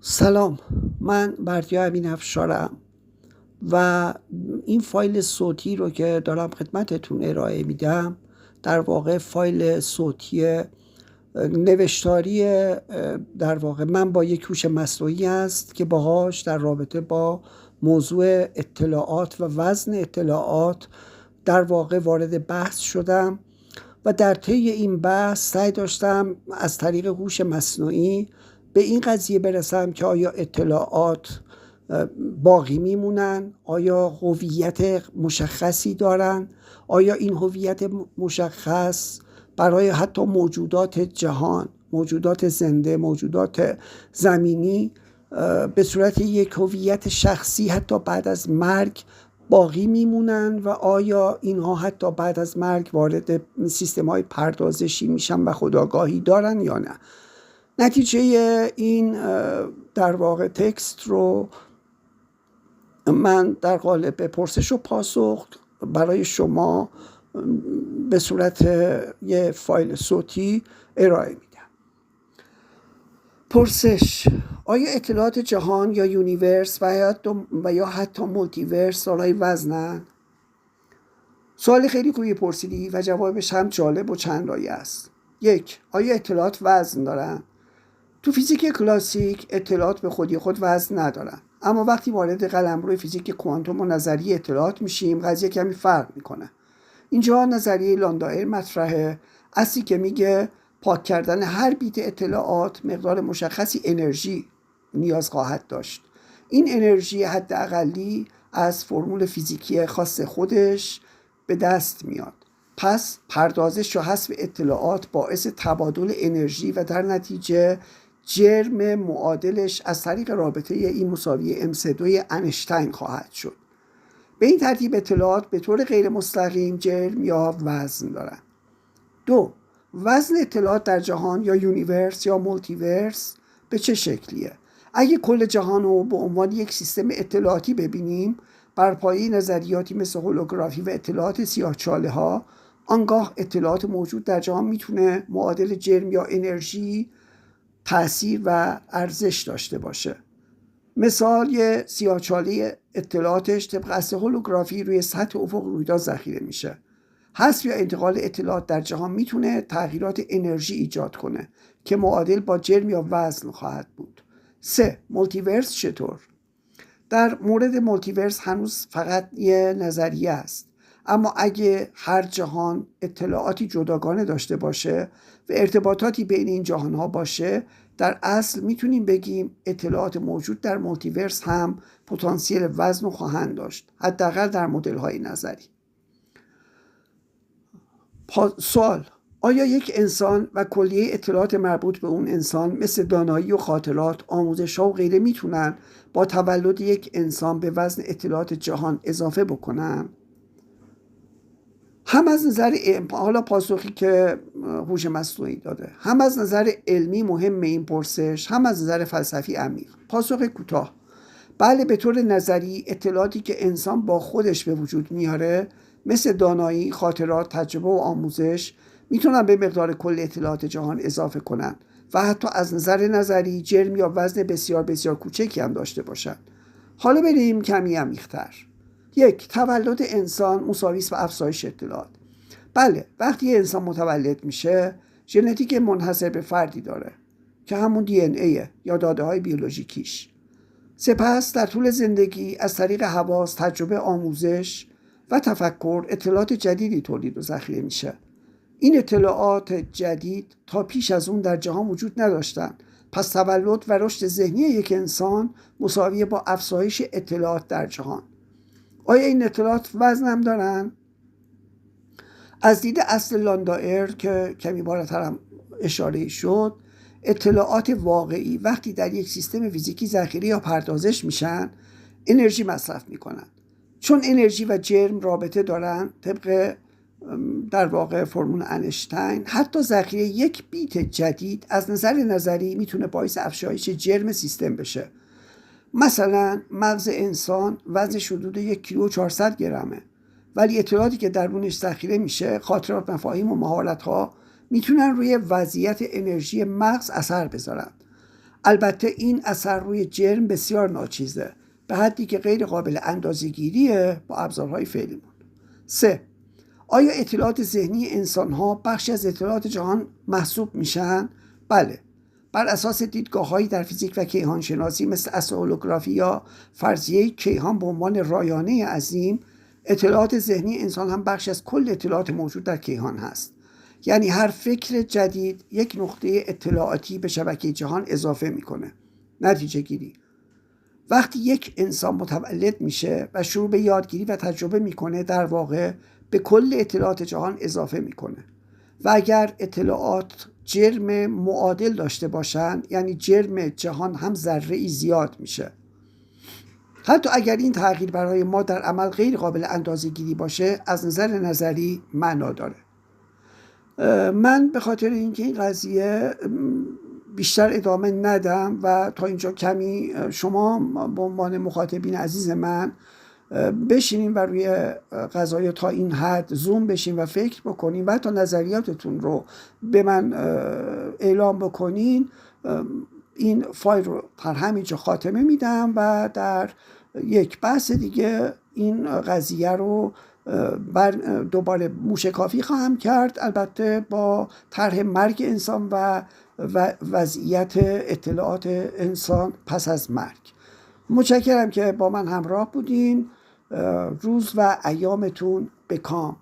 سلام، من بردیا امین افشارم و این فایل صوتی رو که دارم خدمتتون ارائه میدم در واقع فایل صوتی نوشتاری در واقع من با یک هوش مصنوعی است که باهاش در رابطه با موضوع اطلاعات و وزن اطلاعات در واقع وارد بحث شدم و در طی این بحث سعی داشتم از طریق هوش مصنوعی به این قضیه برسم که آیا اطلاعات باقی میمونن، آیا هویت مشخصی دارن، آیا این هویت مشخص برای حتی موجودات جهان، موجودات زنده، موجودات زمینی به صورت یک هویت شخصی حتی بعد از مرگ باقی میمونن و آیا اینها حتی بعد از مرگ وارد سیستم های پردازشی میشن و خودآگاهی دارن یا نه. نتیجه این در واقع تکست رو من در قالب پرسش و پاسخ برای شما به صورت یه فایل صوتی ارائه میدم. پرسش: آیا اطلاعات جهان یا یونیورس و یا حتی مولتیورس دارای وزنن؟ سوال خیلی خوبی پرسیدی و جوابش هم جالب و چند لایه است. 1. آیا اطلاعات وزن دارن؟ تو فیزیک کلاسیک اطلاعات به خودی خود وزن ندارن، اما وقتی وارد قلمرو فیزیک کوانتوم و نظریه اطلاعات میشیم قضیه کمی فرق میکنه. اینجا نظریه لاندائر مطرحه، اصلی که میگه پاک کردن هر بیت اطلاعات مقدار مشخصی انرژی نیاز خواهد داشت. این انرژی حداقلی از فرمول فیزیکی خاص خودش به دست میاد. پس پردازش و حذف اطلاعات باعث تبادل انرژی و در نتیجه جرم معادلش از طریق رابطه ای مساوی MC2 انشتین خواهد شد. به این ترتیب اطلاعات به طور غیر مستقیم جرم یا وزن دارند. 2. وزن اطلاعات در جهان یا یونیورس یا مولتیورس به چه شکلیه؟ اگه کل جهان رو به عنوان یک سیستم اطلاعاتی ببینیم بر پایه نظریاتی مثل هولوگرافی و اطلاعات سیاه‌چاله ها، آنگاه اطلاعات موجود در جهان میتونه معادل جرم یا انرژی تأثیر و ارزش داشته باشه. مثال یه سیاه‌چاله اطلاعاتش طبق اصل هولوگرافی روی سطح افق رویداد ذخیره میشه. حذف یا انتقال اطلاعات در جهان میتونه تغییرات انرژی ایجاد کنه که معادل با جرم یا وزن خواهد بود. 3. مولتیورس چطور؟ در مورد مولتیورس هنوز فقط یه نظریه است، اما اگه هر جهان اطلاعاتی جداگانه داشته باشه و ارتباطاتی بین این جهانها باشه، در اصل میتونیم بگیم اطلاعات موجود در مولتیورس هم پتانسیل وزن خواهند داشت، حداقل در مدل‌های نظری. سوال: آیا یک انسان و کلیه اطلاعات مربوط به اون انسان مثل دانایی و خاطرات، آموزش‌ها و غیره میتونن با تولد یک انسان به وزن اطلاعات جهان اضافه بکنن؟ هم از نظر حالا پاسخی که هوش مصنوعی داده، هم از نظر علمی مهم این پرسش، هم از نظر فلسفی عمیق. پاسخ کوتاه: بله، به طور نظری اطلاعاتی که انسان با خودش به وجود میاره مثل دانایی، خاطرات، تجربه و آموزش میتونن به مقدار کل اطلاعات جهان اضافه کنن و حتی از نظر نظری جرم یا وزن بسیار بسیار کوچکی هم داشته باشن. حالا بریم کمی عمیق‌تر. 1. تولد انسان مساوی است به افزایش اطلاعات. بله، وقتی یه انسان متولد میشه ژنتیک منحصر به فردی داره که همون DNA یا داده های بیولوژیکیش. سپس در طول زندگی از طریق حواس، تجربه، آموزش و تفکر اطلاعات جدیدی تولید و ذخیره میشه. این اطلاعات جدید تا پیش از اون در جهان وجود نداشتن. پس تولد و رشد ذهنی یک انسان مساویه با افزایش اطلاعات در جهان. آیا این اطلاعات وزن هم دارن؟ از دید اصل لاندائر که کمی بالاتر هم اشاره شد، اطلاعات واقعی وقتی در یک سیستم فیزیکی ذخیره یا پردازش میشن انرژی مصرف میکنن. چون انرژی و جرم رابطه دارن طبق در واقع فرمول انشتین، حتی ذخیره یک بیت جدید از نظر نظری میتونه باعث افزایش جرم سیستم بشه. مثلا مغز انسان وزنش حدود 1,400 گرمه، ولی اطلاعاتی که درونش ذخیره میشه، خاطرات، مفاهیم و مهارت‌ها میتونن روی وضعیت انرژی مغز اثر بذارن. البته این اثر روی جرم بسیار ناچیزه، به حدی که غیر قابل اندازه‌گیریه با ابزارهای فعلیمون. 3. آیا اطلاعات ذهنی انسان‌ها بخشی از اطلاعات جهان محسوب میشن؟ بله. بر اساس دیدگاه‌هایی در فیزیک و کیهانشناسی مثل استرولوژی یا فرضیه کیهان به عنوان رایانه عظیم، اطلاعات ذهنی انسان هم بخشی از کل اطلاعات موجود در کیهان هست. یعنی هر فکر جدید یک نقطه اطلاعاتی به شبکه جهان اضافه میکنه. نتیجه گیری: وقتی یک انسان متولد میشه و شروع به یادگیری و تجربه میکنه، در واقع به کل اطلاعات جهان اضافه میکنه. و اگر اطلاعات جرم معادل داشته باشن، یعنی جرم جهان هم ذره‌ای زیاد میشه. حتی اگر این تغییر برای ما در عمل غیر قابل اندازه‌گیری باشه، از نظر نظری معنا داره. من به خاطر اینکه این قضیه بیشتر ادامه ندم و تا اینجا کمی شما به عنوان مخاطبین عزیز من بشینین و روی قضایا تا این حد زوم بشین و فکر بکنین و حتی نظریاتتون رو به من اعلام بکنین، این فایل رو در همینجا خاتمه میدم و در یک بحث دیگه این قضیه رو دوباره موشکافی خواهم کرد، البته با طرح مرگ انسان و وضعیت اطلاعات انسان پس از مرگ. متشکرم که با من همراه بودین. روز و ایامتون به کام.